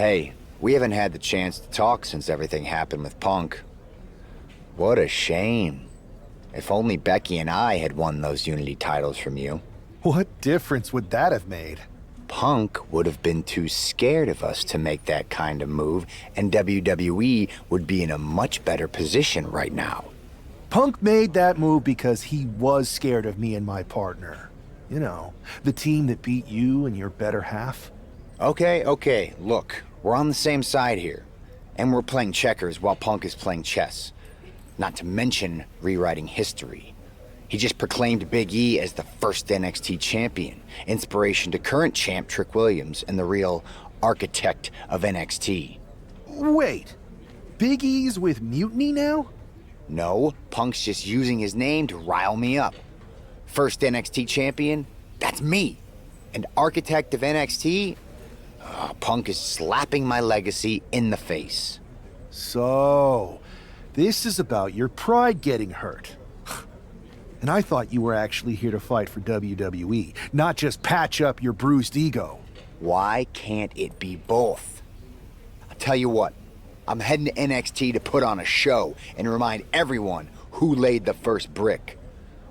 Hey, we haven't had the chance to talk since everything happened with Punk. What a shame. If only Becky and I had won those Unity titles from you. What difference would that have made? Punk would have been too scared of us to make that kind of move, and WWE would be in a much better position right now. Punk made that move because he was scared of me and my partner. You know, the team that beat you and your better half. Okay, look, we're on the same side here. And we're playing checkers while Punk is playing chess. Not to mention rewriting history. He just proclaimed Big E as the first NXT champion, inspiration to current champ Trick Williams and the real architect of NXT. Wait, Big E's with Mutiny now? No, Punk's just using his name to rile me up. First NXT champion? That's me. And architect of NXT? Punk is slapping my legacy in the face. So, this is about your pride getting hurt. And I thought you were actually here to fight for WWE, not just patch up your bruised ego. Why can't it be both? I'll tell you what, I'm heading to NXT to put on a show and remind everyone who laid the first brick.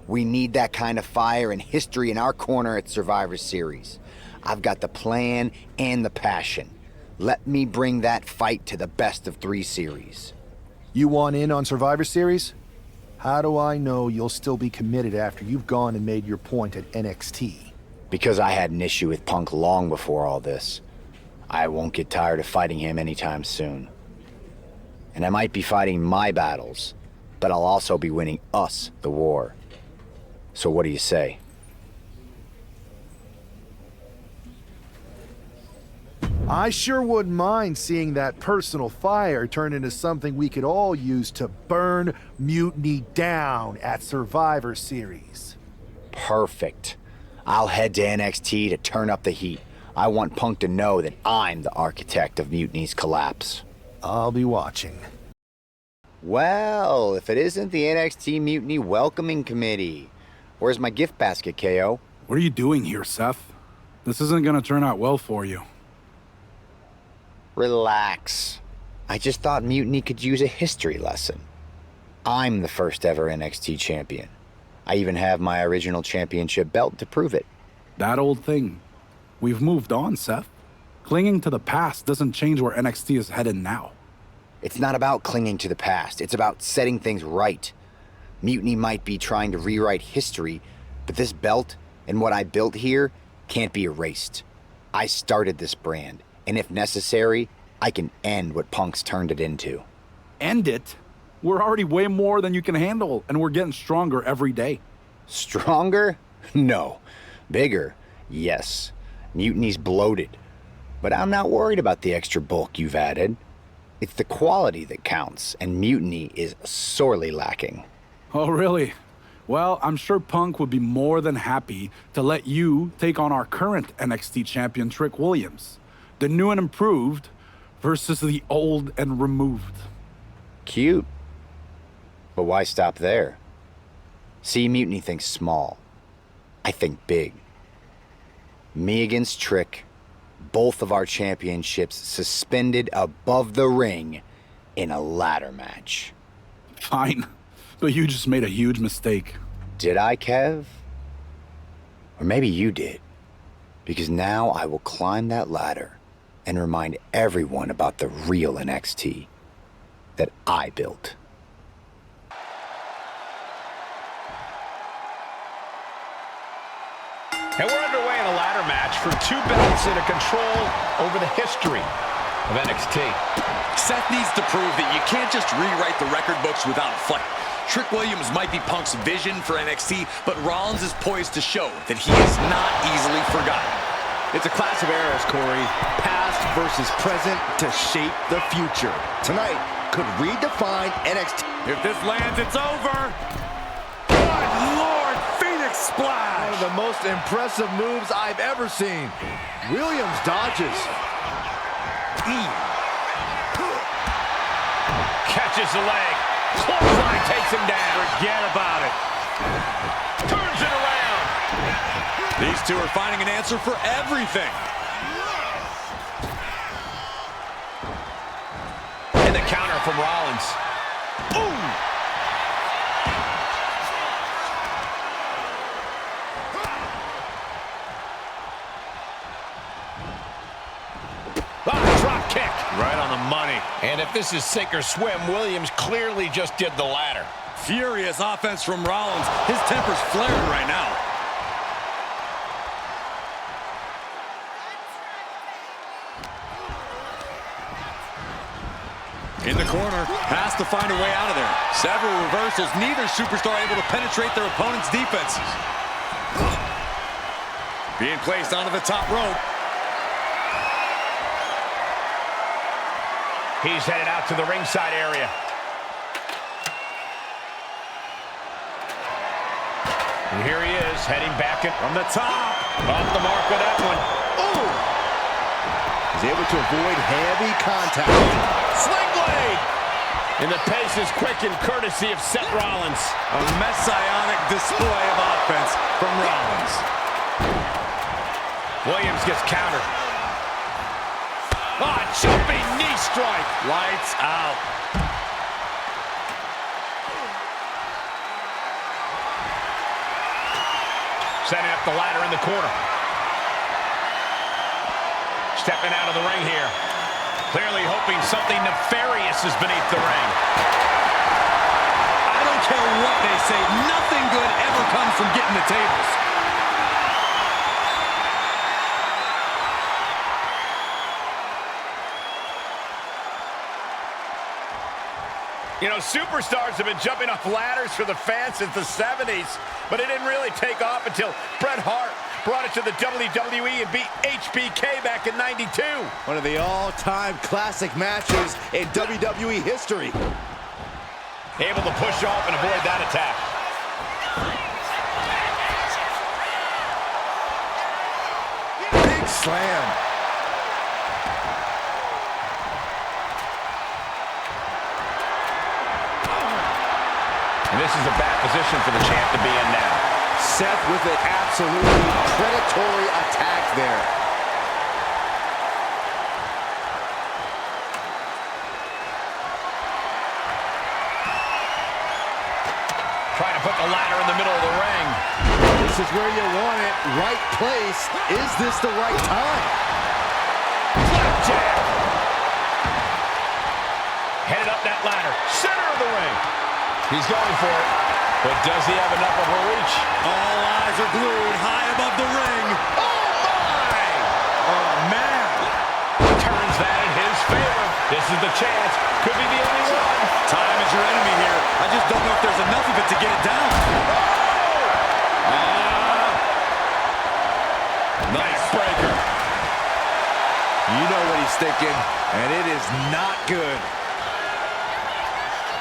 We need that kind of fire and history in our corner at Survivor Series. I've got the plan and the passion. Let me bring that fight to the best of 3 series. You want in on Survivor Series? How do I know you'll still be committed after you've gone and made your point at NXT? Because I had an issue with Punk long before all this. I won't get tired of fighting him anytime soon. And I might be fighting my battles, but I'll also be winning us the war. So what do you say? I sure wouldn't mind seeing that personal fire turn into something we could all use to burn Mutiny down at Survivor Series. Perfect. I'll head to NXT to turn up the heat. I want Punk to know that I'm the architect of Mutiny's collapse. I'll be watching. Well, if it isn't the NXT Mutiny Welcoming Committee. Where's my gift basket, KO? What are you doing here, Seth? This isn't gonna turn out well for you. Relax. I just thought Mutiny could use a history lesson. I'm the first ever NXT champion. I even have my original championship belt to prove it. That old thing. We've moved on, Seth. Clinging to the past doesn't change where NXT is headed now. It's not about clinging to the past. It's about setting things right. Mutiny might be trying to rewrite history, but this belt and what I built here can't be erased. I started this brand, and if necessary, I can end what Punk's turned it into. End it? We're already way more than you can handle, and we're getting stronger every day. Stronger? No. Bigger? Yes. Mutiny's bloated. But I'm not worried about the extra bulk you've added. It's the quality that counts, and Mutiny is sorely lacking. Oh, really? Well, I'm sure Punk would be more than happy to let you take on our current NXT champion, Trick Williams. The new and improved versus the old and removed. Cute. But why stop there? See, Mutiny thinks small. I think big. Me against Trick, both of our championships suspended above the ring in a ladder match. Fine, but you just made a huge mistake. Did I, Kev? Or maybe you did. Because now I will climb that ladder and remind everyone about the real NXT that I built. And we're underway in a ladder match for 2 belts and a control over the history of NXT. Seth needs to prove that you can't just rewrite the record books without a fight. Trick Williams might be Punk's vision for NXT, but Rollins is poised to show that he is not easily forgotten. It's a clash of eras, Corey. Past versus present to shape the future. Tonight could redefine NXT. If this lands, it's over. Good Lord, Phoenix Splash. One of the most impressive moves I've ever seen. Williams dodges. Catches the leg. Clothesline takes him down. Forget about it. Turns it around. These two are finding an answer for everything. And the counter from Rollins. Ooh! Drop kick. Right on the money. And if this is sink or swim, Williams clearly just did the latter. Furious offense from Rollins. His temper's flaring right now. In the corner, has to find a way out of there. Several reversals, neither superstar able to penetrate their opponent's defenses. Being placed onto the top rope. He's headed out to the ringside area. And here he is, heading back in from the top. Off the mark with that one. Ooh! He's able to avoid heavy contact. Sling blade! And the pace is quick and courtesy of Seth Rollins. A messianic display of offense from Rollins. Williams gets countered. Oh, jumping knee strike. Lights out. Setting up the ladder in the corner. Stepping out of the ring here. Clearly hoping something nefarious is beneath the ring. I don't care what they say. Nothing good ever comes from getting the tables. You know, superstars have been jumping off ladders for the fans since the 70s, but it didn't really take off until Bret Hart brought it to the WWE and beat HBK back in '92. One of the all-time classic matches in WWE history. Able to push off and avoid that attack. Big slam. And this is a bad position for the champ to be in now. Seth with an absolutely predatory attack there. Trying to put the ladder in the middle of the ring. This is where you want it. Right place. Is this the right time? Flapjack. Headed up that ladder. Center of the ring. He's going for it. But does he have enough of a reach? All eyes are glued high above the ring. Oh, my! Oh, man. Turns that in his favor. This is the chance. Could be the only one. Time is your enemy here. I just don't know if there's enough of it to get it down. Nice breaker. You know what he's thinking, and it is not good.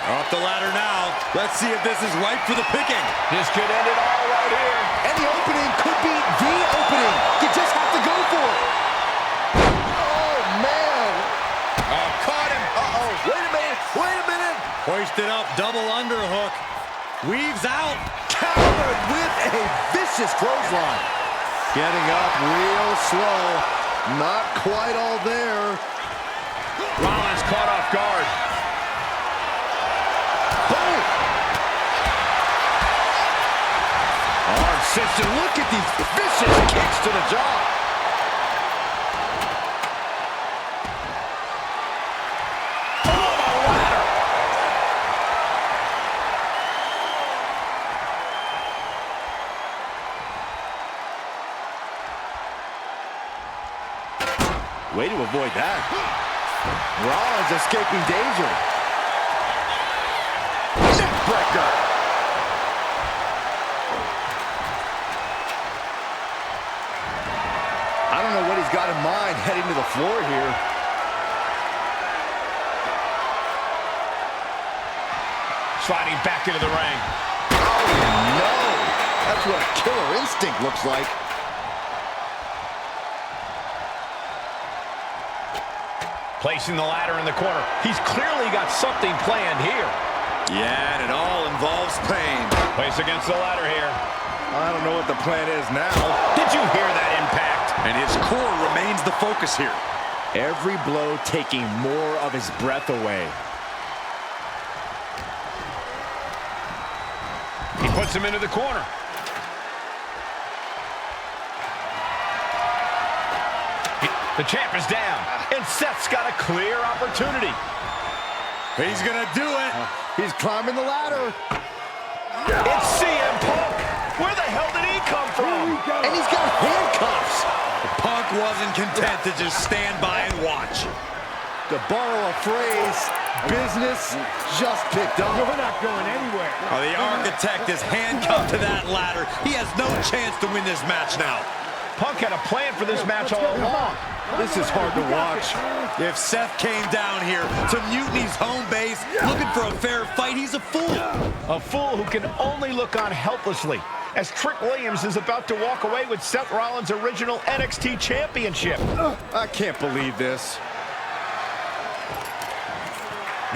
Off the ladder now. Let's see if this is ripe for the picking. This could end it all right here. And the opening could be the opening. You just have to go for it. Oh, man. Oh, caught him. Uh-oh. Wait a minute. Wait a minute. Hoisted up, double underhook. Weaves out. Countered with a vicious clothesline. Getting up real slow. Not quite all there. Rollins caught off guard. Boom. Arm cinched. Look at these vicious kicks to the jaw. Way to avoid that. Rollins escaping danger. Neckbreaker. I don't know what he's got in mind heading to the floor here. Sliding back into the ring. Oh, no. That's what a killer instinct looks like. Placing the ladder in the corner. He's clearly got something planned here. Yeah, and it all involves pain. Place against the ladder here. I don't know what the plan is now. Did you hear that impact? And his core remains the focus here. Every blow taking more of his breath away. He puts him into the corner. The champ is down, and Seth's got a clear opportunity. He's gonna do it. He's climbing the ladder. It's CM Punk. Where the hell did he come from? And he's got handcuffs. Punk wasn't content to just stand by and watch. To borrow a phrase, business just picked up. We're not going anywhere. Oh, the architect is handcuffed to that ladder. He has no chance to win this match now. Punk had a plan for this match all along. This is hard to watch. If Seth came down here to Mutiny's home base looking for a fair fight, he's a fool. A fool who can only look on helplessly as Trick Williams is about to walk away with Seth Rollins' original NXT championship. I can't believe this.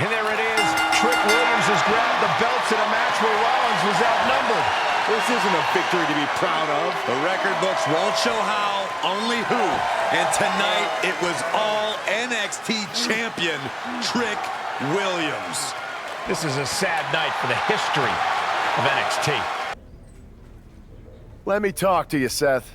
And there it is. Trick Williams has grabbed the belts in a match where Rollins was outnumbered. This isn't a victory to be proud of. The record books won't show how, only who. And tonight, it was all NXT champion Trick Williams. This is a sad night for the history of NXT. Let me talk to you, Seth.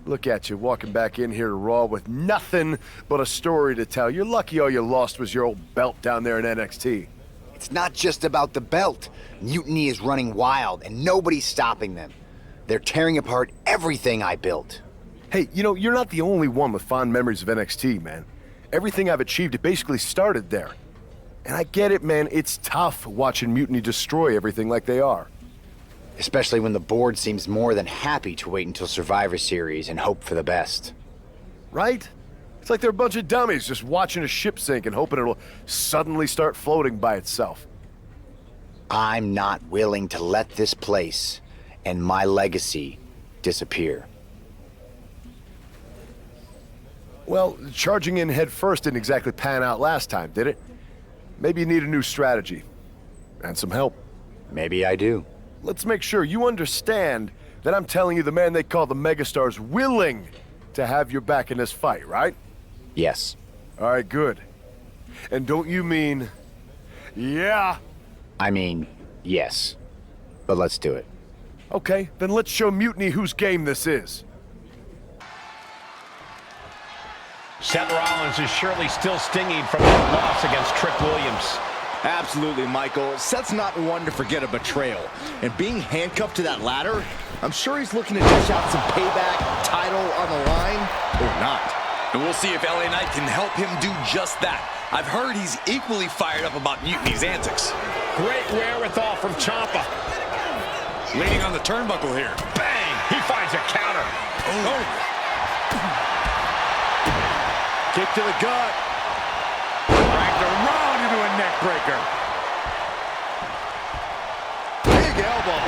Look at you, walking back in here to Raw with nothing but a story to tell. You're lucky all you lost was your old belt down there in NXT. It's not just about the belt. Mutiny is running wild, and nobody's stopping them. They're tearing apart everything I built. Hey, you know, you're not the only one with fond memories of NXT, man. Everything I've achieved, it basically started there. And I get it, man. It's tough watching Mutiny destroy everything like they are. Especially when the board seems more than happy to wait until Survivor Series and hope for the best. Right? It's like they're a bunch of dummies just watching a ship sink and hoping it'll suddenly start floating by itself. I'm not willing to let this place and my legacy disappear. Well, charging in head first didn't exactly pan out last time, did it? Maybe you need a new strategy. And some help. Maybe I do. Let's make sure you understand that I'm telling you the man they call the Megastar's willing to have your back in this fight, right? Yes. All right, good. And don't you mean, yeah? I mean, yes. But let's do it. Okay, then let's show Mutiny whose game this is. Seth Rollins is surely still stinging from that loss against Trick Williams. Absolutely, Michael. Seth's not one to forget a betrayal. And being handcuffed to that ladder, I'm sure he's looking to dish out some payback, title on the line, or not. And we'll see if LA Knight can help him do just that. I've heard he's equally fired up about Mutiny's antics. Great wherewithal from Ciampa. Leaning on the turnbuckle here. Bang! He finds a counter. Oh. Kick to the gut. Dragged around into a neck breaker. Big elbow.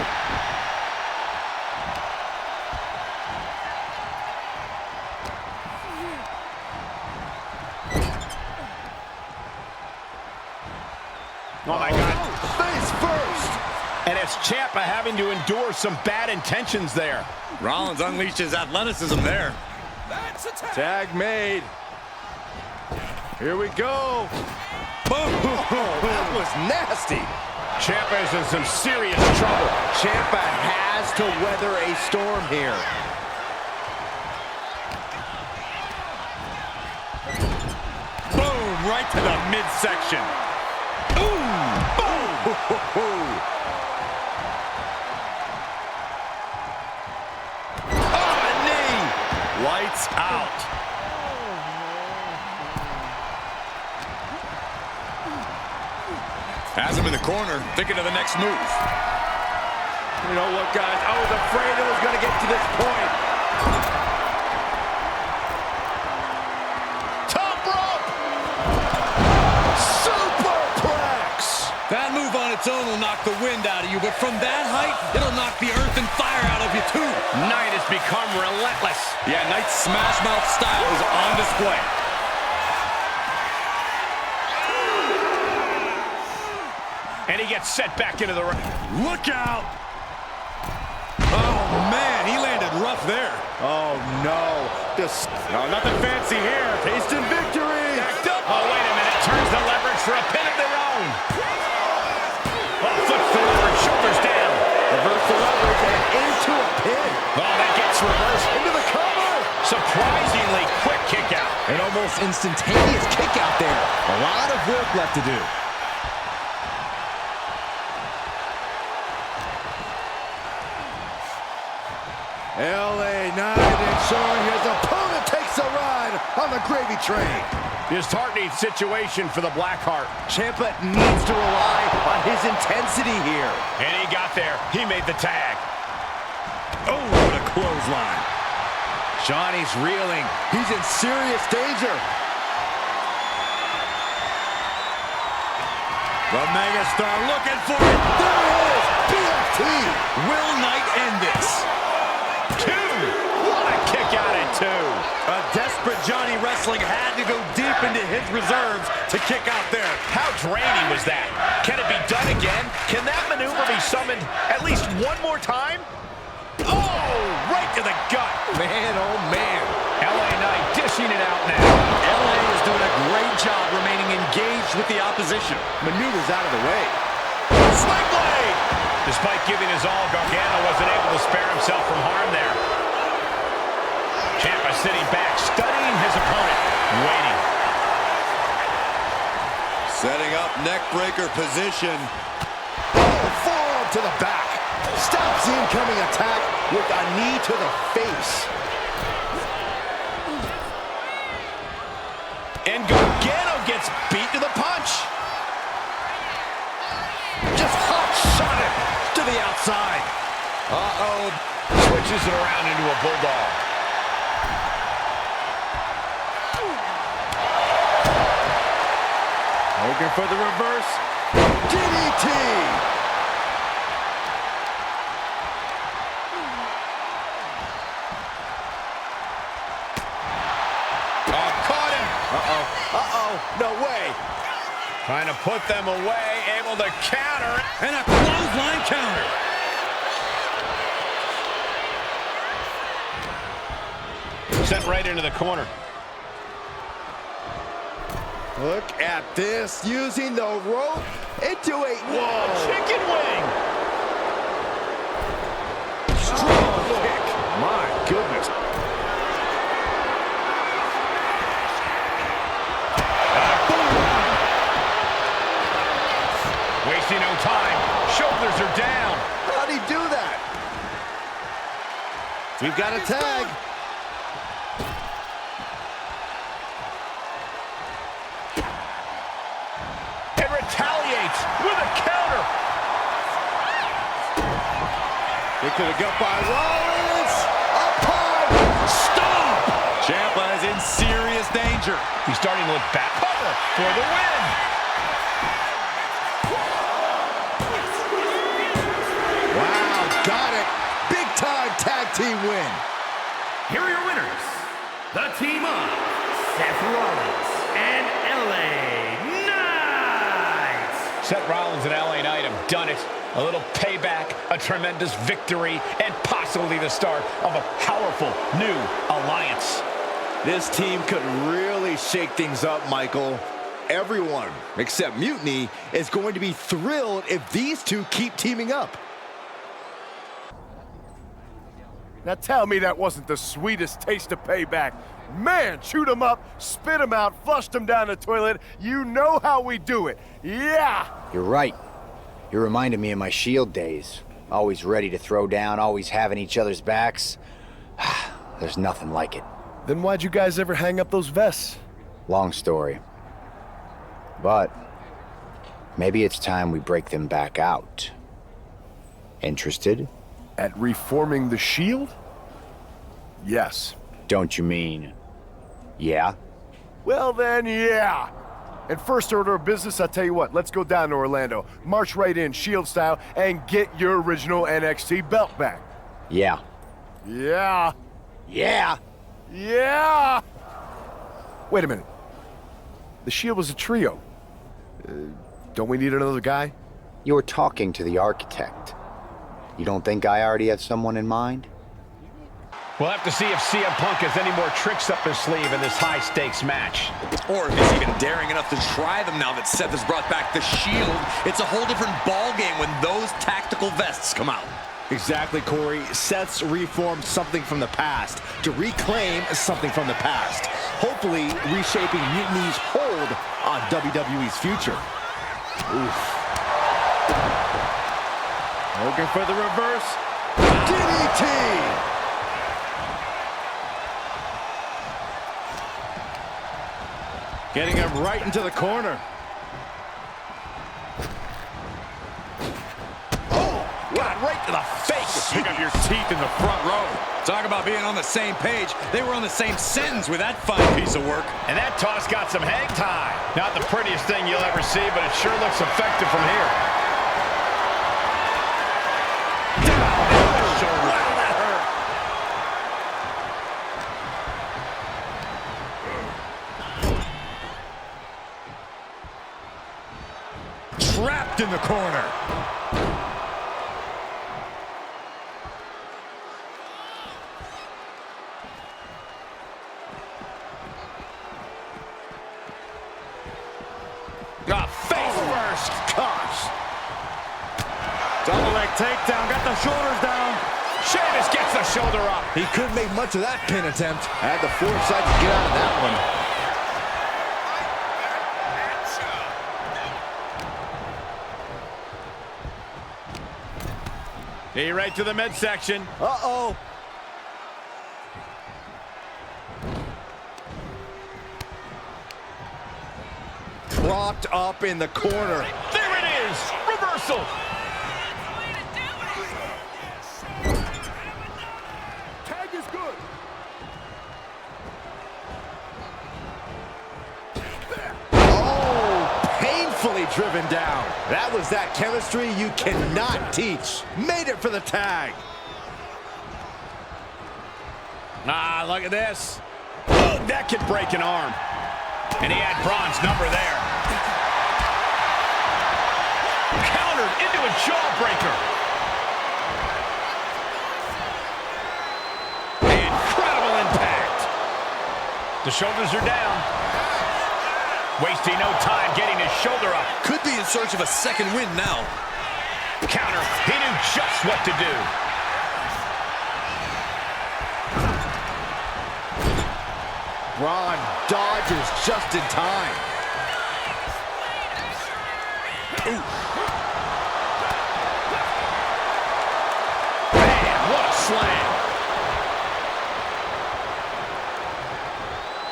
Oh my God. Face first. And it's Ciampa having to endure some bad intentions there. Rollins unleashed his athleticism there. Tag made. Here we go. Boom. That was nasty. Ciampa is in some serious trouble. Ciampa has to weather a storm here. Boom, right to the midsection. Boom. Oh, a knee. Lights out. Has him in the corner, thinking of the next move. You know what, guys? I was afraid it was going to get to this point. Top rope. Superplex. That move on its own will knock the wind out of you, but from that height, it'll knock the earth and fire out of you, too. Knight has become relentless. Yeah, Knight's smash mouth style is on display. And he gets set back into the ring. Look out! Oh, man, he landed rough there. Oh, no. No, nothing fancy here. Tasting victory. Oh, wait a minute. Turns the leverage for a pin of their own. Oh, flips the leverage. Shoulders down. Reverse the leverage and into a pin. Oh, that gets reversed. Into the cover. Surprisingly quick kick out. An almost instantaneous kick out there. A lot of work left to do. LA Knight ensuring his opponent takes a ride on the gravy train. Disheartening situation for the Blackheart. Ciampa needs to rely on his intensity here. And he got there. He made the tag. Oh, what a clothesline. Johnny's reeling. He's in serious danger. The megastar looking for it. There it is. BFT. Will Knight end this? What a kick out at 2. A desperate Johnny Wrestling had to go deep into his reserves to kick out there. How draining was that? Can it be done again? Can that maneuver be summoned at least one more time? Oh, right to the gut. Man, oh man. LA Knight dishing it out now. LA is doing a great job remaining engaged with the opposition. Maneuvers out of the way. Sling blade! Despite giving his all, Gargano wasn't able to spare himself from harm there. Ciampa sitting back, studying his opponent, waiting. Setting up neckbreaker position. Oh, forearm to the back. Stops the incoming attack with a knee to the face. And Gargano gets beat to the punch. Just hot shot it to the outside. Uh-oh. Switches it around into a bulldog. Looking for the reverse. DDT. Oh, caught him. No way. Trying to put them away, able to counter. And a clothesline counter. Sent right into the corner. Look at this, using the rope into a Chicken wing. strong kick. My goodness. Wasting no time. Shoulders are down. How'd he do that? We've got a tag. And retaliates with a counter. They could have got by Rollins. Upon. Stop. Ciampa is in serious danger. He's starting to look back. Cover for the win. Wow, got it. Big time tag team win. Here are your winners, the team of Seth Rollins and LA Knight. Seth Rollins and LA Knight have done it. A little payback, a tremendous victory, and possibly the start of a powerful new alliance. This team could really shake things up, Michael. Everyone, except Mutiny, is going to be thrilled if these two keep teaming up. Now tell me that wasn't the sweetest taste of payback. Man, chewed him up, spit him out, flushed him down the toilet. You know how we do it. Yeah! You're right. You reminded me of my Shield days. Always ready to throw down, always having each other's backs. There's nothing like it. Then why'd you guys ever hang up those vests? Long story. But maybe it's time we break them back out. Interested? At reforming the Shield? Yes. Don't you mean, yeah? Well then, yeah. And first order of business, I'll tell you what, let's go down to Orlando, march right in, Shield style, and get your original NXT belt back. Yeah. Yeah. Yeah! Yeah! Wait a minute. The Shield was a trio. Don't we need another guy? You're talking to the architect. You don't think I already have someone in mind? We'll have to see if CM Punk has any more tricks up his sleeve in this high-stakes match. Or if he's even daring enough to try them now that Seth has brought back the Shield. It's a whole different ballgame when those tactical vests come out. Exactly, Corey. Seth's reformed something from the past to reclaim something from the past. Hopefully reshaping Mutiny's hold on WWE's future. Oof. Looking for the reverse. DDT! Getting him right into the corner. Oh, God, right to the face. Pick up your teeth in the front row. Talk about being on the same page. They were on the same sentence with that fine piece of work. And that toss got some hang time. Not the prettiest thing you'll ever see, but it sure looks effective from here. Wow, that hurt. Trapped in the corner. Face first. Gosh. Double leg takedown. Got the shoulders down. Sheamus gets the shoulder up. He couldn't make much of that pin attempt. Had the foresight to get out of that one. Knee right to the midsection. Uh-oh. Propped up in the corner. There it is. Reversal. Tag is good. Oh, painfully driven down. That was that chemistry you cannot teach. Made it for the tag. Ah, look at this. Oh, that could break an arm. And he had Braun's number there. Countered into a jawbreaker. Incredible impact. The shoulders are down. Wasting no time getting his shoulder up. Could be in search of a second win now. Counter. He knew just what to do. Braun dodges just in time. Ooh. Man, what a slam.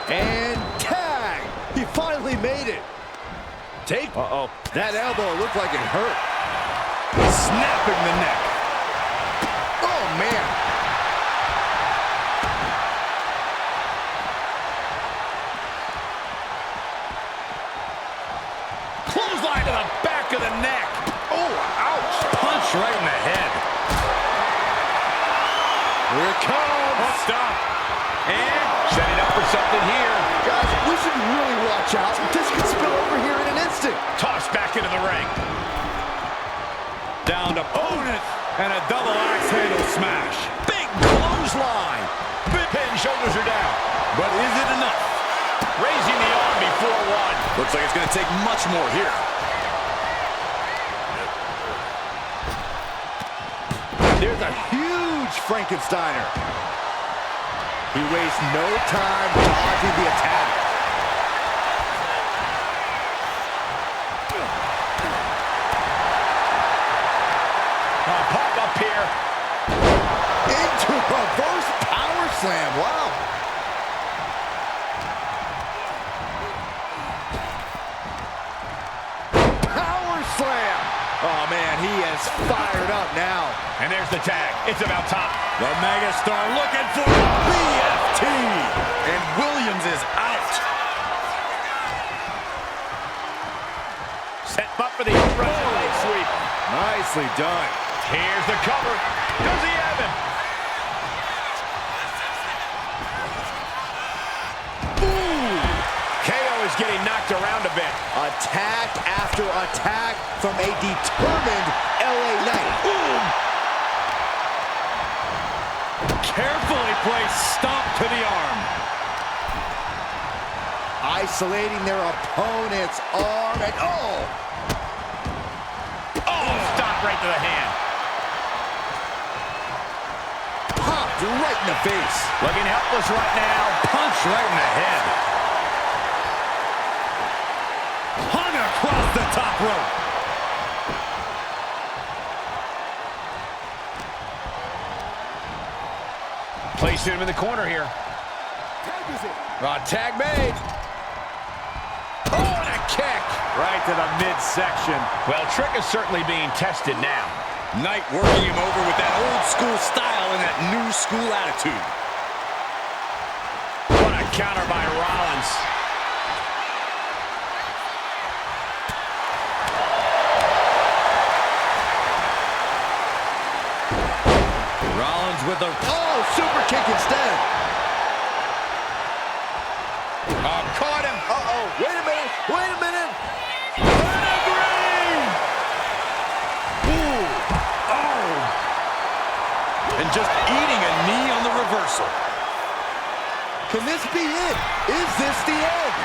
And tag! He finally made it. Uh-oh. That elbow looked like it hurt. Snapping the neck. Oh, man. Clothesline to the back of the neck. Oh, ouch. Punch right in the head. Here it comes. Oh, stop. And setting up for something here. Guys, we should really watch out. This could spill over here in an instant. Tossed back into the ring. Down to opponent. And a double axe handle smash. Big clothesline. Big pin, shoulders are down. But is it enough? Raising the arm before one. Looks like it's going to take much more here. There's a huge Frankensteiner. He wastes no time dodging the attack. Pop up here. Into reverse power slam. Wow. Power slam. Oh, man, he is fired up now. And there's the tag. It's about time. The megastar looking for the BFT. And Williams is out. Set up for the Russian leg sweep. Nicely done. Here's the cover. Does he have him? Ooh. KO is getting knocked around a bit. Attack after attack from a determined LA Knight. Ooh. carefully placed stomp to the arm. Isolating their opponent's arm and Stop right to the hand. popped right in the face. Looking helpless right now. Punch right in the head. Hung across the top rope. Placing him in the corner here. Tag made. And a kick. Right to the midsection. Well, Trick is certainly being tested now. Knight working him over with that old school style and that new school attitude. What a counter by Rollins. Rollins with a super kick instead. Caught him. Wait a minute. Wait a minute. Pedigree. And just eating a knee on the reversal. Can this be it? Is this the end?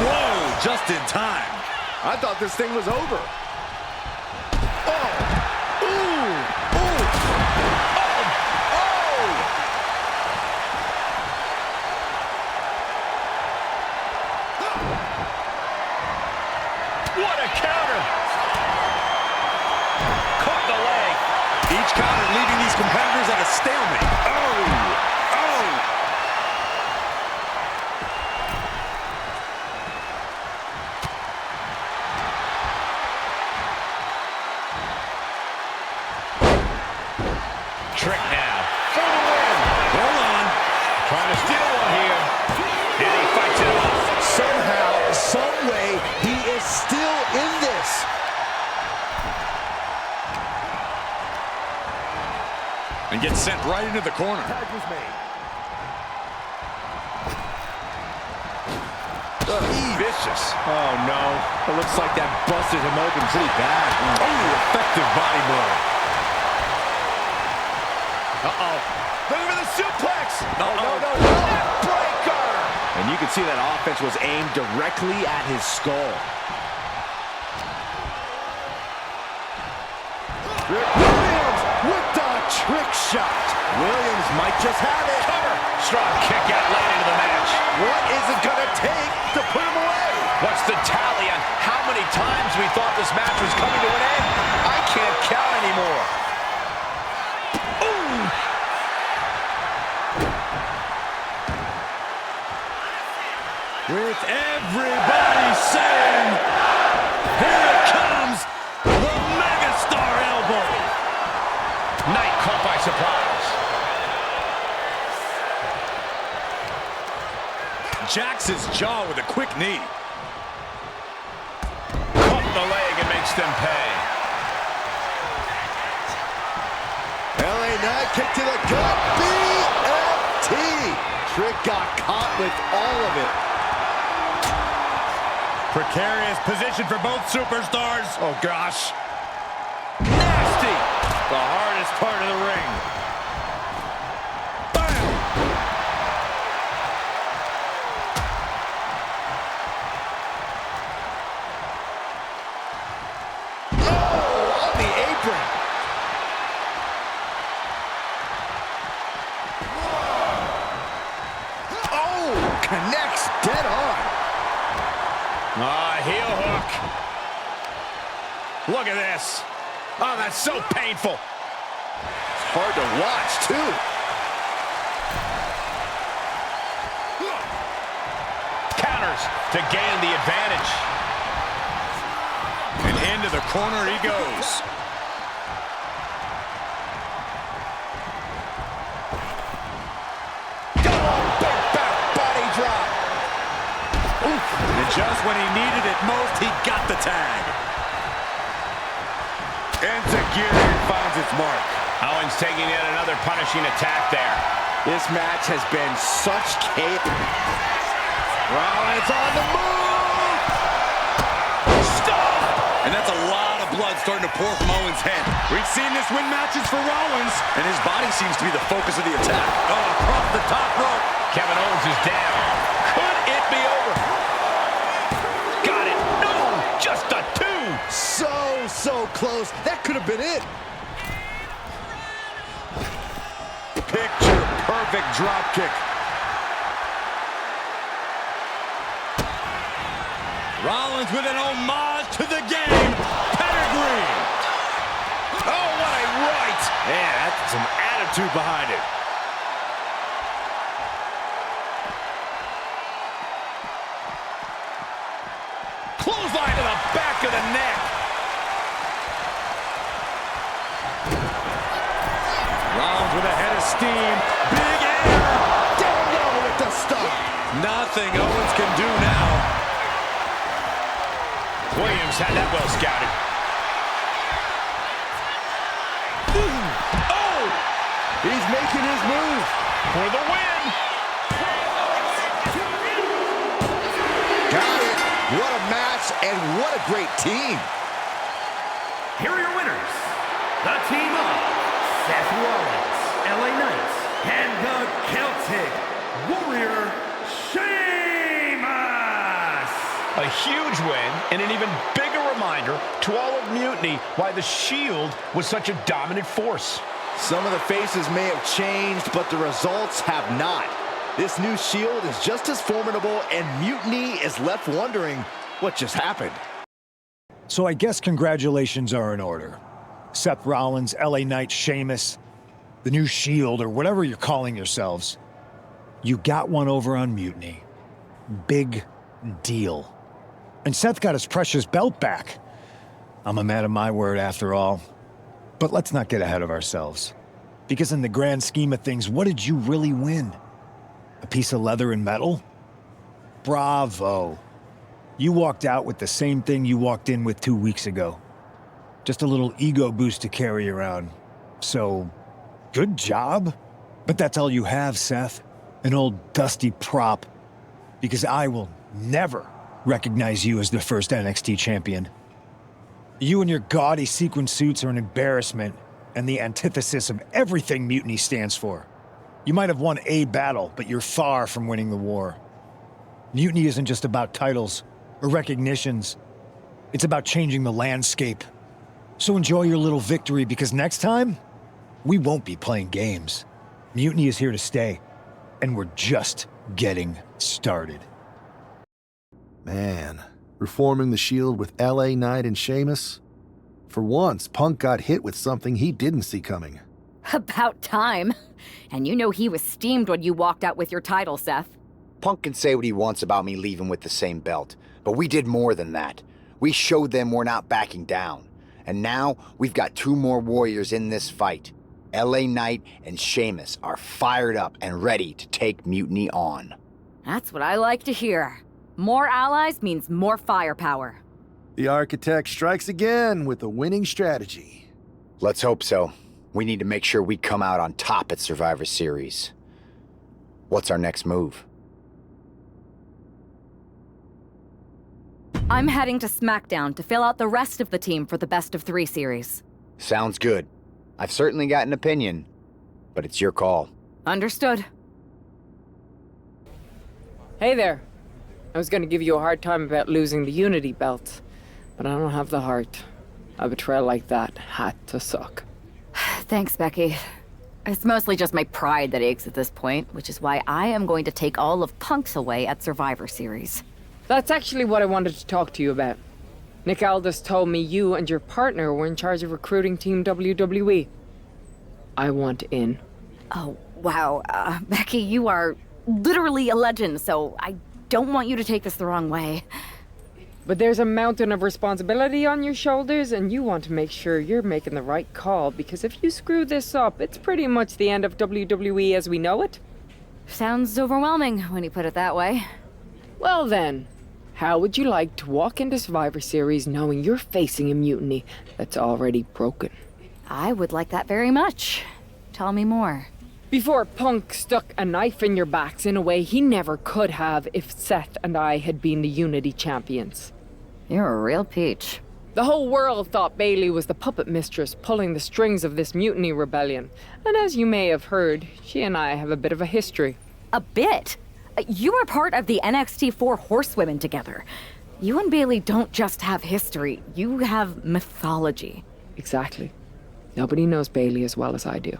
Whoa, just in time. I thought this thing was over. What a counter! Caught the leg. Each counter leaving these competitors at a stalemate. Trick now. For the win. Hold on. Trying to steal one here. And he fights it off. Somehow, some way, he is still in this. And gets sent right into the corner. Vicious. Oh, no. It looks like that busted him open pretty bad. Effective body blow. Looking for the suplex. No. Breaker. And you can see that offense was aimed directly at his skull. Williams with the trick shot. Williams might just have it. Cover. Strong kick out late into the match. What is it going to take to put him away? What's the tally on how many times we thought this match was coming to an end? I can't count anymore. With everybody saying, here it comes, the megastar elbow. Knight caught by surprise. Jacks his jaw with a quick knee. Caught the leg and makes them pay. LA Knight kick to the gut. BFT. Trick got caught with all of it. Precarious position for both superstars. Oh, gosh. Nasty. The hardest part of the ring. Bam. Oh, on the apron. Oh, connects dead on. Heel hook. Look at this. Oh, that's so painful. It's hard to watch, too. Counters to gain the advantage. And into the corner he goes. Big back body drop. And just when he needed it most, he got the tag. Enziguri finds its mark. Owens taking yet another punishing attack there. This match has been such chaos. Rollins on the move. Stop! And that's a lot of blood starting to to pour from Owens' head. We've seen this win matches for Rollins, and his body seems to be the focus of the attack. Oh, across the top rope. Kevin Owens is down. Could it be over? Got it. No, just a 2. So close. That could have been it. Picture perfect drop kick. Rollins with an homage to the game. Pedigree. Oh, what a right. Man, that's some attitude behind it. Clothesline to the back of the neck. Rollins with a head of steam. Big air. Daniel with the stop. Nothing Owens can do now. Williams had that well scouted. Oh! He's making his move. For the win. Got it. What a match and what a great team. Here are your winners. The team of Seth Rollins, LA Knight, and the Celtic Warrior, Sheamus. A huge win and an even bigger reminder to all of Mutiny why the Shield was such a dominant force. Some of the faces may have changed, but the results have not. This new Shield is just as formidable, and Mutiny is left wondering what just happened. So I guess congratulations are in order. Seth Rollins, LA Knight, Sheamus, the new Shield, or whatever you're calling yourselves. You got one over on Mutiny. Big deal. And Seth got his precious belt back. I'm a man of my word after all. But let's not get ahead of ourselves. Because in the grand scheme of things, what did you really win? A piece of leather and metal? Bravo. You walked out with the same thing you walked in with 2 weeks ago. Just a little ego boost to carry around. So, good job. But that's all you have, Seth. An old dusty prop. Because I will never recognize you as the first NXT champion. You and your gaudy sequin suits are an embarrassment and the antithesis of everything Mutiny stands for. You might have won a battle, but you're far from winning the war. Mutiny isn't just about titles or recognitions. It's about changing the landscape. So enjoy your little victory, because next time, we won't be playing games. Mutiny is here to stay, and we're just getting started. Man, reforming the Shield with LA Knight and Sheamus? For once, Punk got hit with something he didn't see coming. About time. And you know he was steamed when you walked out with your title, Seth. Punk can say what he wants about me leaving with the same belt, but we did more than that. We showed them we're not backing down. And now we've got 2 more warriors in this fight. LA Knight and Sheamus are fired up and ready to take Mutiny on. That's what I like to hear. More allies means more firepower. The architect strikes again with a winning strategy. Let's hope so. We need to make sure we come out on top at Survivor Series. What's our next move? I'm heading to SmackDown to fill out the rest of the team for the Best of 3 series. Sounds good. I've certainly got an opinion, but it's your call. Understood. Hey there. I was gonna give you a hard time about losing the Unity belt, but I don't have the heart. A betrayal like that had to suck. Thanks, Becky. It's mostly just my pride that aches at this point, which is why I am going to take all of Punk's away at Survivor Series. That's actually what I wanted to talk to you about. Nick Aldis told me you and your partner were in charge of recruiting Team WWE. I want in. Oh, wow. Becky, you are literally a legend, so I don't want you to take this the wrong way. But there's a mountain of responsibility on your shoulders, and you want to make sure you're making the right call, because if you screw this up, it's pretty much the end of WWE as we know it. Sounds overwhelming when you put it that way. Well then, how would you like to walk into Survivor Series knowing you're facing a mutiny that's already broken? I would like that very much. Tell me more. Before Punk stuck a knife in your backs in a way he never could have if Seth and I had been the Unity champions. You're a real peach. The whole world thought Bayley was the puppet mistress pulling the strings of this mutiny rebellion. And as you may have heard, she and I have a bit of a history. A bit? You were part of the NXT 4 Horsewomen together. You and Bayley don't just have history, you have mythology. Exactly. Nobody knows Bayley as well as I do.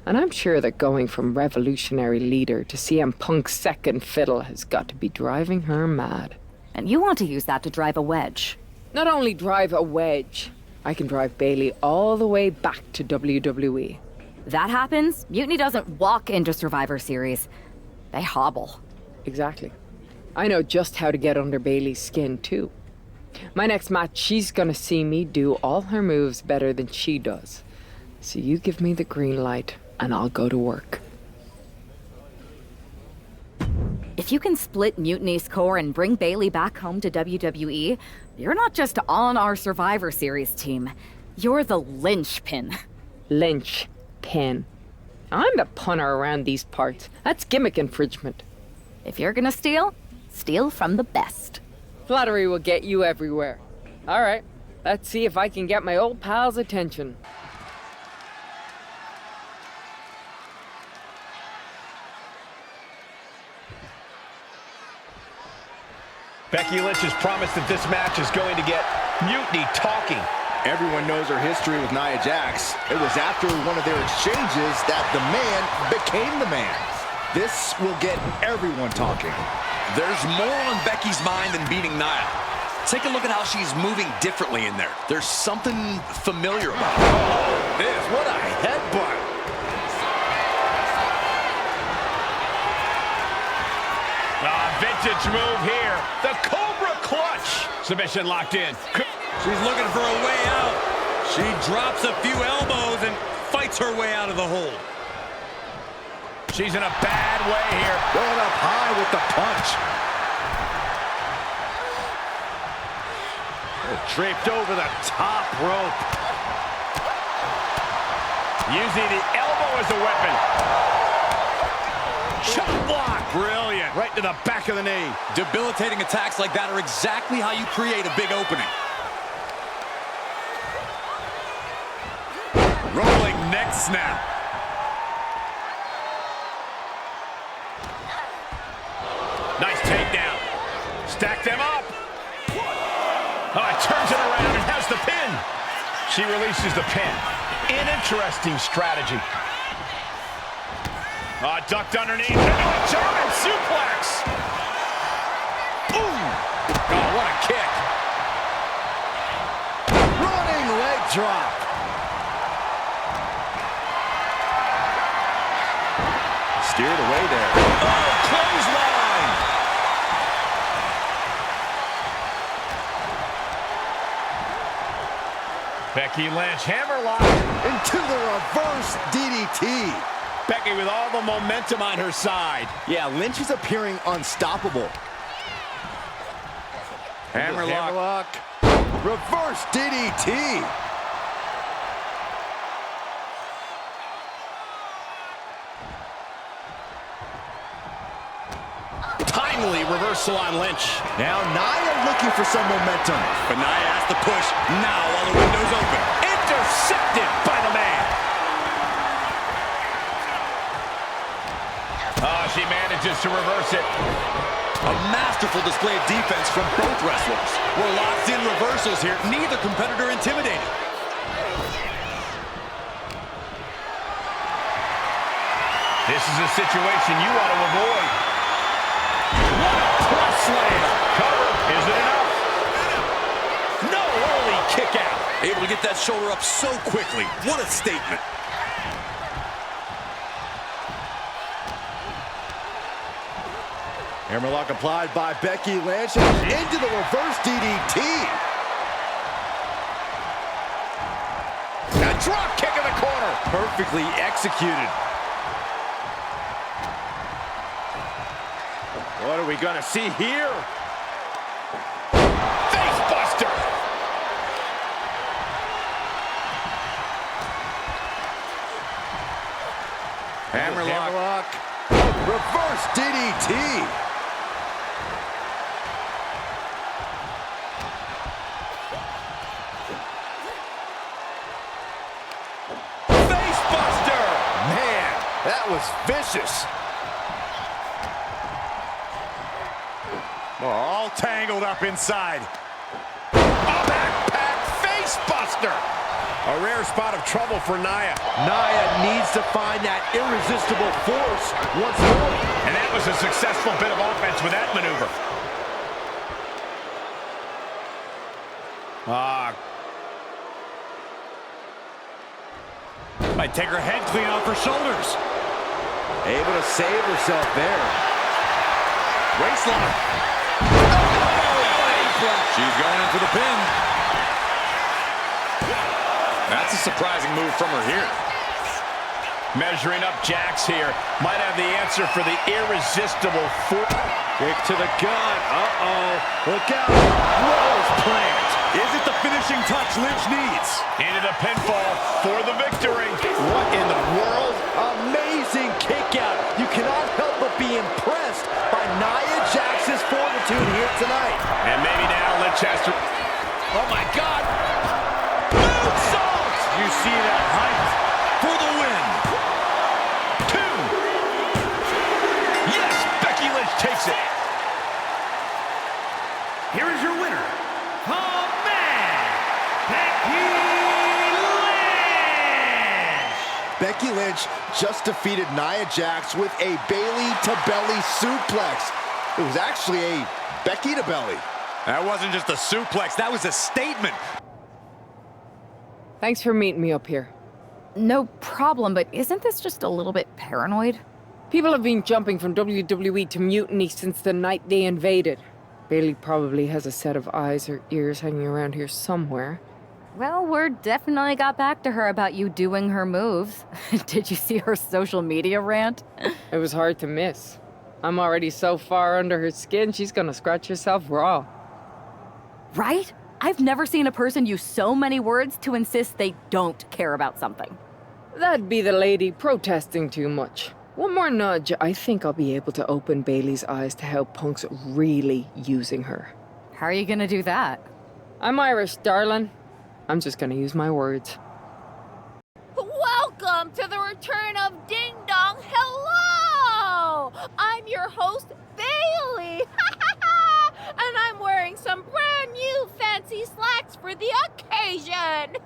And I'm sure that going from revolutionary leader to CM Punk's second fiddle has got to be driving her mad. And you want to use that to drive a wedge. Not only drive a wedge, I can drive Bayley all the way back to WWE. That happens, Mutiny doesn't walk into Survivor Series. They hobble. Exactly. I know just how to get under Bayley's skin, too. My next match, she's gonna see me do all her moves better than she does. So you give me the green light, and I'll go to work. If you can split Mutiny's core and bring Bayley back home to WWE, you're not just on our Survivor Series team. You're the linchpin. Linchpin. I'm the punter around these parts. That's gimmick infringement. If you're gonna steal, steal from the best. Flattery will get you everywhere. All right, let's see if I can get my old pal's attention. Becky Lynch has promised that this match is going to get Mutiny talking. Everyone knows her history with Nia Jax. It was after one of their exchanges that the man became the man. This will get everyone talking. There's more on Becky's mind than beating Nia. Take a look at how she's moving differently in there. There's something familiar about her. This, what a headbutt. Vintage move here. The Cobra Clutch. Submission locked in. She's looking for a way out. She drops a few elbows and fights her way out of the hole. She's in a bad way here. Going up high with the punch. Draped over the top rope. Using the elbow as a weapon. Shot block. Brilliant. Right to the back of the knee. Debilitating attacks like that are exactly how you create a big opening. Rolling neck snap. Nice takedown. Stack them up. Oh, it turns it around and has the pin. She releases the pin. An interesting strategy. Ducked underneath. Into a German suplex. Boom. Oh, what a kick. Running leg drop. Steered away there. Oh, clothesline. Becky Lynch, hammerlock. Into the reverse DDT. Becky with all the momentum on her side. Yeah, Lynch is appearing unstoppable. Hammerlock. Reverse DDT. Timely reversal on Lynch. Now Nia looking for some momentum. But Nia has to push now while the window's open. Intercepted by the man. Oh, she manages to reverse it. A masterful display of defense from both wrestlers. We're locked in reversals here. Neither competitor intimidated. This is a situation you want to avoid. What a press slam. Cover. Is it enough? No, early kick out. Able to get that shoulder up so quickly. What a statement. Hammerlock applied by Becky Lynch and into the reverse DDT. A drop kick in the corner. Perfectly executed. What are we going to see here? Face buster. Hammerlock. Reverse DDT. That was vicious. Oh, all tangled up inside. A backpack face buster. A rare spot of trouble for Nia. Nia needs to find that irresistible force once more. And that was a successful bit of offense with that maneuver. Might take her head clean off her shoulders. Able to save herself there. Waistlock. She's going in for the pin. That's a surprising move from her here. Measuring up Jax here. Might have the answer for the irresistible force. Kick to the gut. Uh-oh. Look out. Rose plant. Is it the finishing touch Lynch needs? Into the pinfall for the victory. What in the world? Amazing kick out. You cannot help but be impressed by Nia Jax's fortitude here tonight. And maybe now Lynch has to... Oh my God! Moonsault! You see that height? For the win! 2. Yes, Becky Lynch takes it. Here is your winner, the man, Becky Lynch! Becky Lynch just defeated Nia Jax with a Bayley-to-belly suplex. It was actually a Becky-to-belly. That wasn't just a suplex, that was a statement. Thanks for meeting me up here. No problem, but isn't this just a little bit paranoid? People have been jumping from WWE to Mutiny since the night they invaded. Bayley probably has a set of eyes or ears hanging around here somewhere. Well, word definitely got back to her about you doing her moves. Did you see her social media rant? It was hard to miss. I'm already so far under her skin, she's gonna scratch herself raw. Right? I've never seen a person use so many words to insist they don't care about something. That'd be the lady protesting too much. One more nudge, I think I'll be able to open Bayley's eyes to how Punk's really using her. How are you gonna do that? I'm Irish, darling. I'm just gonna use my words. Welcome to the return of Ding Dong. Hello! I'm your host, Bayley. And I'm wearing some brand new fancy slacks for the occasion.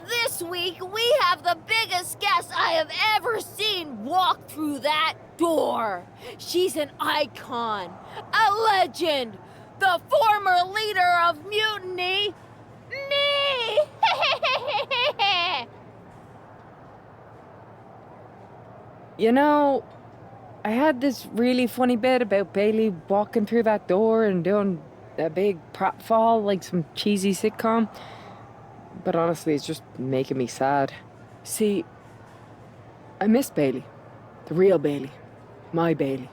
This week, we have the biggest guest I have ever seen walk through that door. She's an icon, a legend, the former leader of Mutiny, me! You know, I had this really funny bit about Bayley walking through that door and doing a big pratfall like some cheesy sitcom. But honestly, it's just making me sad. See, I miss Bayley. The real Bayley. My Bayley.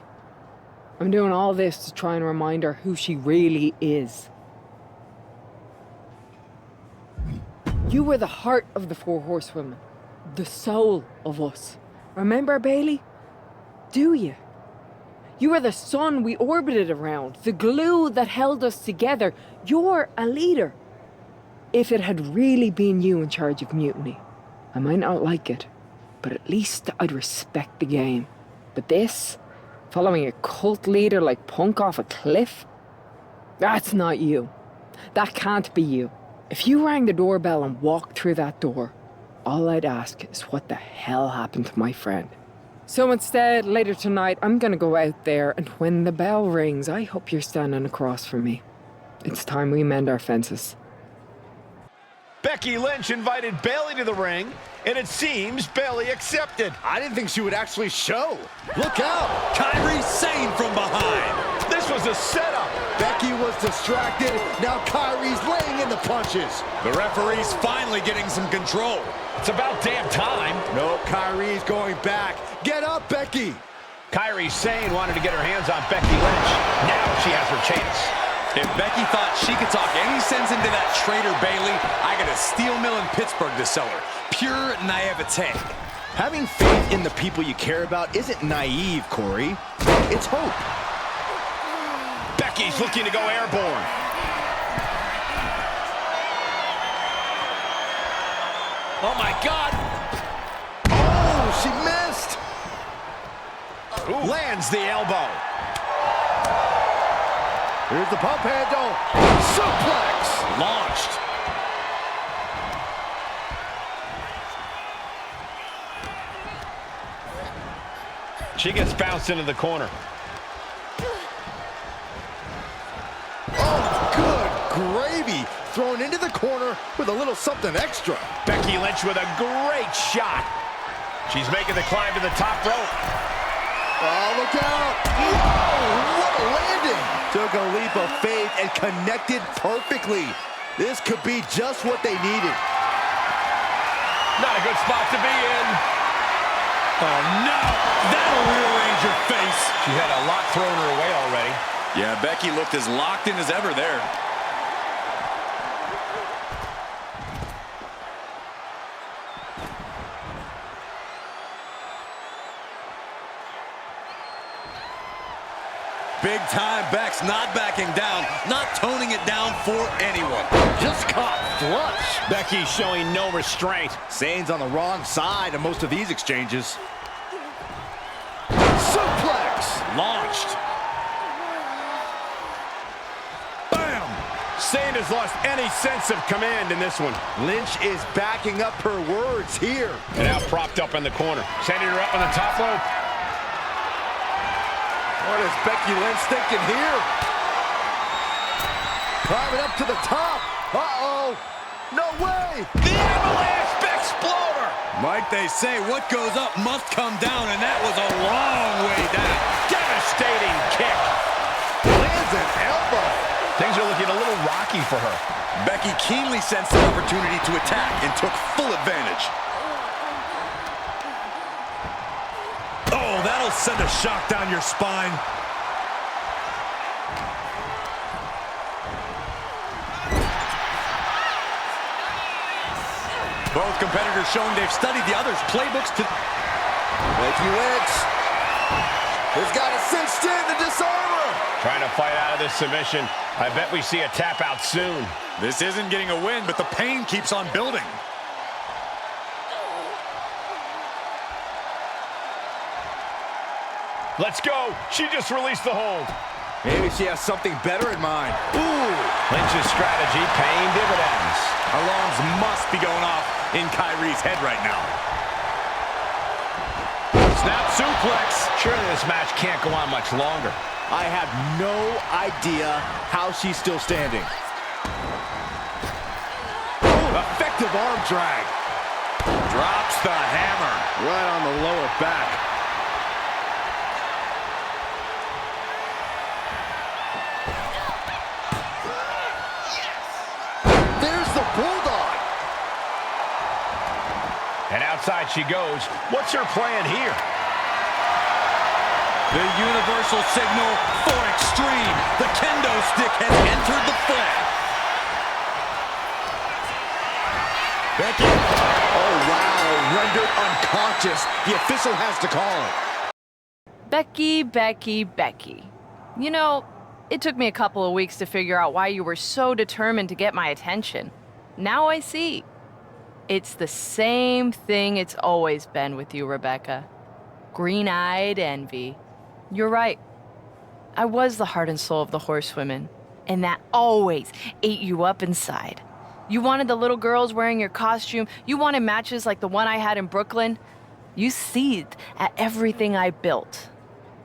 I'm doing all this to try and remind her who she really is. You were the heart of the Four Horsewomen. The soul of us. Remember, Bayley? Do you? You were the sun we orbited around. The glue that held us together. You're a leader. If it had really been you in charge of Mutiny, I might not like it, but at least I'd respect the game. But this, following a cult leader like Punk off a cliff, that's not you. That can't be you. If you rang the doorbell and walked through that door, all I'd ask is what the hell happened to my friend. So instead, later tonight, I'm gonna go out there, and when the bell rings, I hope you're standing across from me. It's time we mend our fences. Becky Lynch invited Bayley to the ring, and it seems Bayley accepted. I didn't think she would actually show. Look out! Kairi Sane from behind. This was a setup. Becky was distracted. Now Kairi's laying in the punches. The referee's finally getting some control. It's about damn time. No, Kairi's going back. Get up, Becky. Kairi Sane wanted to get her hands on Becky Lynch. Now she has her chance. If Becky thought she could talk any sense into that traitor Bayley, I got a steel mill in Pittsburgh to sell her. Pure naivete. Having faith in the people you care about isn't naive, Corey. It's hope. Becky's looking to go airborne. Oh my God! Oh, she missed. Lands the elbow. Here's the pump handle. Suplex. Launched. She gets bounced into the corner. Oh, good gravy. Thrown into the corner with a little something extra. Becky Lynch with a great shot. She's making the climb to the top rope. Oh, look out. Whoa, what a landing. Took a leap of faith and connected perfectly. This could be just what they needed. Not a good spot to be in. Oh, no! That'll rearrange your face. She had a lot thrown her way already. Yeah, Becky looked as locked in as ever there. Big time Beck's not backing down, not toning it down for anyone. Just caught flush. Becky showing no restraint. Zane's on the wrong side of most of these exchanges. Suplex. Launched. Bam! Zane has lost any sense of command in this one. Lynch is backing up her words here. And now propped up in the corner. Sending her up on the top rope. What is Becky Lynch thinking here? Climbing up to the top. Uh-oh. No way. The avalanche exploder. Like they say, what goes up must come down, and that was a long way down. Devastating kick. Lands an elbow. Things are looking a little rocky for her. Becky keenly sensed the opportunity to attack and took full advantage. Oh, that'll send a shock down your spine. Both competitors showing they've studied the other's playbooks to... Becky Lynch has got it cinched in to disarm her. Trying to fight out of this submission. I bet we see a tap out soon. This isn't getting a win, but the pain keeps on building. Let's go. She just released the hold. Maybe she has something better in mind. Ooh. Lynch's strategy paying dividends. Alarms must be going off in Kyrie's head right now. Snap suplex. Surely this match can't go on much longer. I have no idea how she's still standing. Effective arm drag. Drops the hammer. Right on the lower back. There's the bulldog. And outside she goes. What's her plan here? The universal signal for extreme. The kendo stick has entered the fray. Becky. Oh, wow. Rendered unconscious. The official has to call it. Becky, Becky, Becky. You know, it took me a couple of weeks to figure out why you were so determined to get my attention. Now I see. It's the same thing it's always been with you, Rebecca. Green-eyed envy. You're right. I was the heart and soul of the Horsewomen, and that always ate you up inside. You wanted the little girls wearing your costume. You wanted matches like the one I had in Brooklyn. You seethed at everything I built.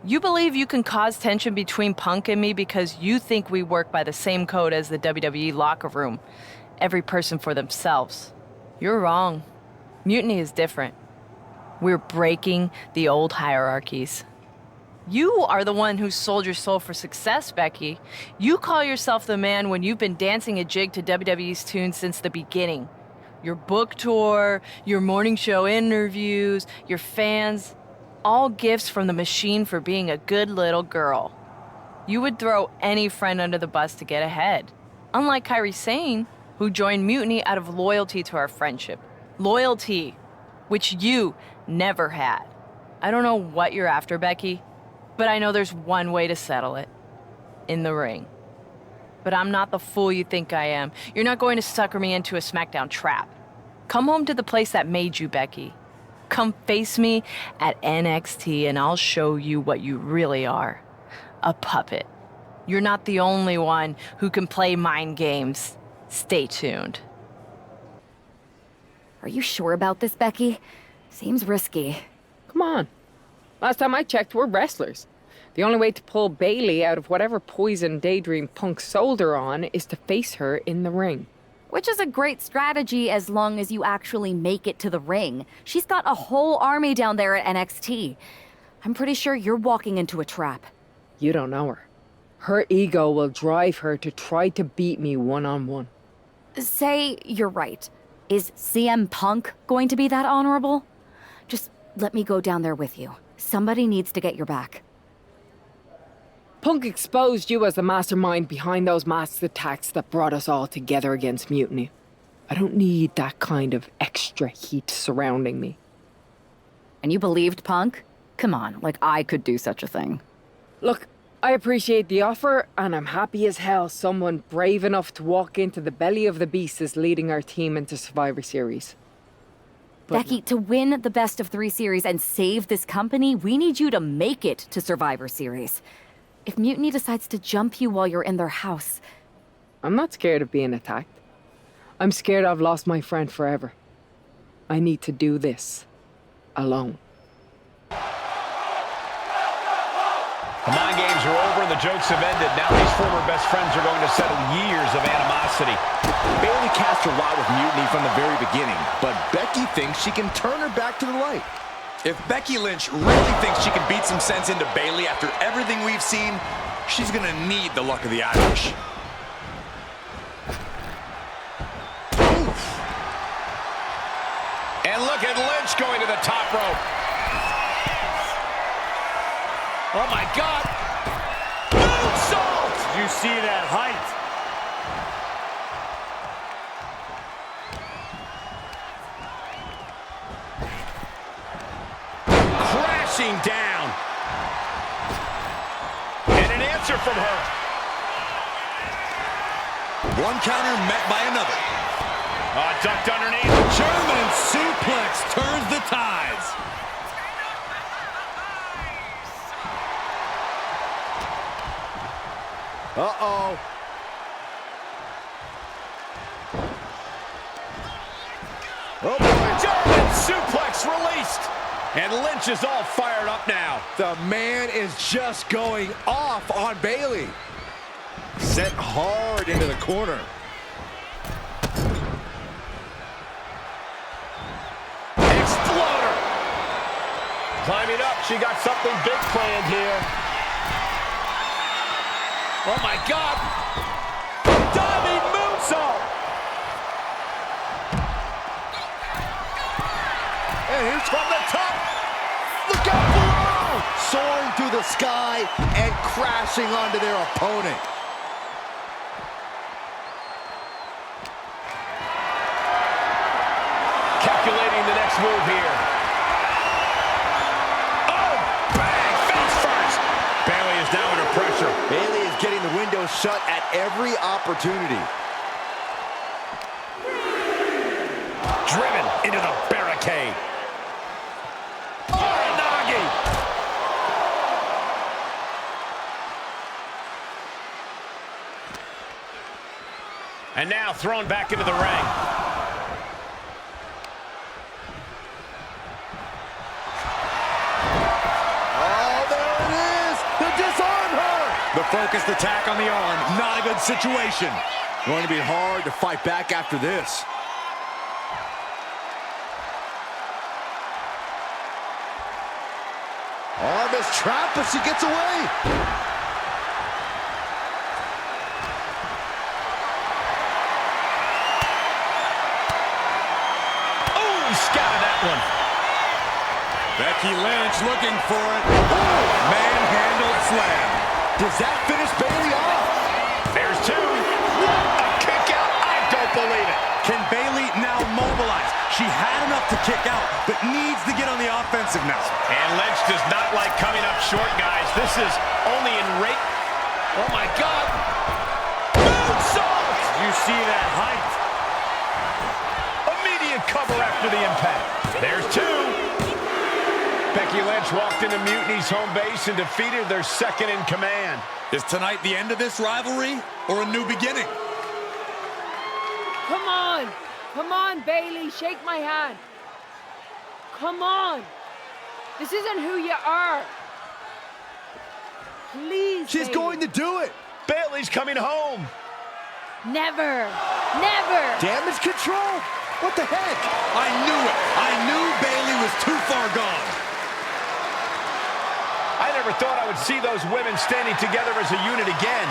You believe you can cause tension between Punk and me because you think we work by the same code as the WWE locker room. Every person for themselves. You're wrong. Mutiny is different. We're breaking the old hierarchies. You are the one who sold your soul for success, Becky. You call yourself the man when you've been dancing a jig to WWE's tune since the beginning. Your book tour, your morning show interviews, your fans, all gifts from the machine for being a good little girl. You would throw any friend under the bus to get ahead. Unlike Kairi Sane, who joined Mutiny out of loyalty to our friendship. Loyalty, which you never had. I don't know what you're after, Becky. But I know there's one way to settle it. In the ring. But I'm not the fool you think I am. You're not going to sucker me into a SmackDown trap. Come home to the place that made you, Becky. Come face me at NXT and I'll show you what you really are. A puppet. You're not the only one who can play mind games. Stay tuned. Are you sure about this, Becky? Seems risky. Come on. Last time I checked, we're wrestlers. The only way to pull Bayley out of whatever poison daydream Punk sold her on is to face her in the ring. Which is a great strategy as long as you actually make it to the ring. She's got a whole army down there at NXT. I'm pretty sure you're walking into a trap. You don't know her. Her ego will drive her to try to beat me one-on-one. Say you're right. Is CM Punk going to be that honorable? Just let me go down there with you. Somebody needs to get your back. Punk exposed you as the mastermind behind those masked attacks that brought us all together against Mutiny. I don't need that kind of extra heat surrounding me. And you believed Punk? Come on, like I could do such a thing. Look, I appreciate the offer, and I'm happy as hell someone brave enough to walk into the belly of the beast is leading our team into Survivor Series. But Becky, to win the best of 3 series and save this company, we need you to make it to Survivor Series. If Mutiny decides to jump you while you're in their house... I'm not scared of being attacked. I'm scared I've lost my friend forever. I need to do this alone. The mind games are over and the jokes have ended. Now these former best friends are going to settle years of animosity. Bayley cast her lot with Mutiny from the very beginning, but Becky thinks she can turn her back to the light. If Becky Lynch really thinks she can beat some sense into Bayley after everything we've seen, she's gonna need the luck of the Irish. Oof. And look at Lynch going to the top rope. Oh my God! Moonsault! Did you see that height? Crashing down. And an answer from her. One counter met by another. Ducked underneath. German suplex turns the tides. Uh-oh. Oh boy, German suplex released. And Lynch is all fired up now. The man is just going off on Bayley. Sent hard into the corner. Exploder. Climbing up, she got something big planned here. Oh my God. Diving moonsault. And here's from the top. Look out below! Soaring through the sky and crashing onto their opponent. Calculating the next move here. Oh, bang, face first. Bayley is now under pressure. Bayley is getting the window shut at every opportunity. Driven into the barricade. Uranagi. And now thrown back into the ring. Oh, there it is! To disarm her! The focused attack on the arm, not a good situation. Going to be hard to fight back after this. Arm is trapped, but she gets away. Oh, he scouted that one. Becky Lynch looking for it. Manhandled slam. Does that finish Bayley off? There's two. A kick out. I don't believe it. Can Bayley now mobilize? She had enough to kick out, but needs to get on the offensive now. And Lynch does not like coming up short, guys. This is only in rate. Oh, my God. Moonsault! Did you see that height? Immediate cover after the impact. There's two. Becky Lynch walked into Mutiny's home base and defeated their second in command. Is tonight the end of this rivalry or a new beginning? Come on. Come on, Bayley. Shake my hand. Come on. This isn't who you are. Please, She's Bayley. going to do it. Bayley's coming home. Never. Never. Damage control? What the heck? I knew it. I knew Bayley was too far gone. I never thought I would see those women standing together as a unit again.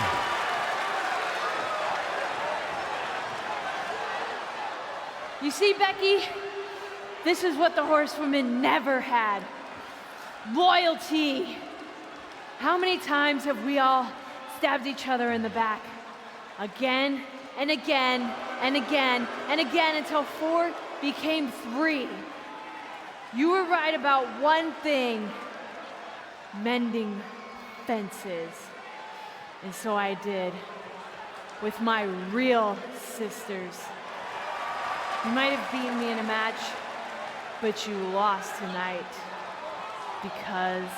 You see, Becky, this is what the horsewomen never had. Loyalty. How many times have we all stabbed each other in the back? Again and again and again and again until 4 became 3. You were right about one thing: mending fences. And so I did, with my real sisters. You might have beaten me in a match, but you lost tonight because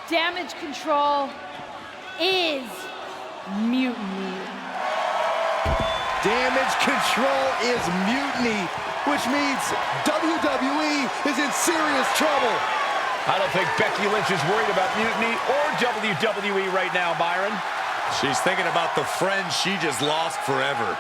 damage control is mutiny. Damage control is mutiny, which means WWE is in serious trouble. I don't think Becky Lynch is worried about mutiny or WWE right now, Byron. She's thinking about the friend she just lost forever.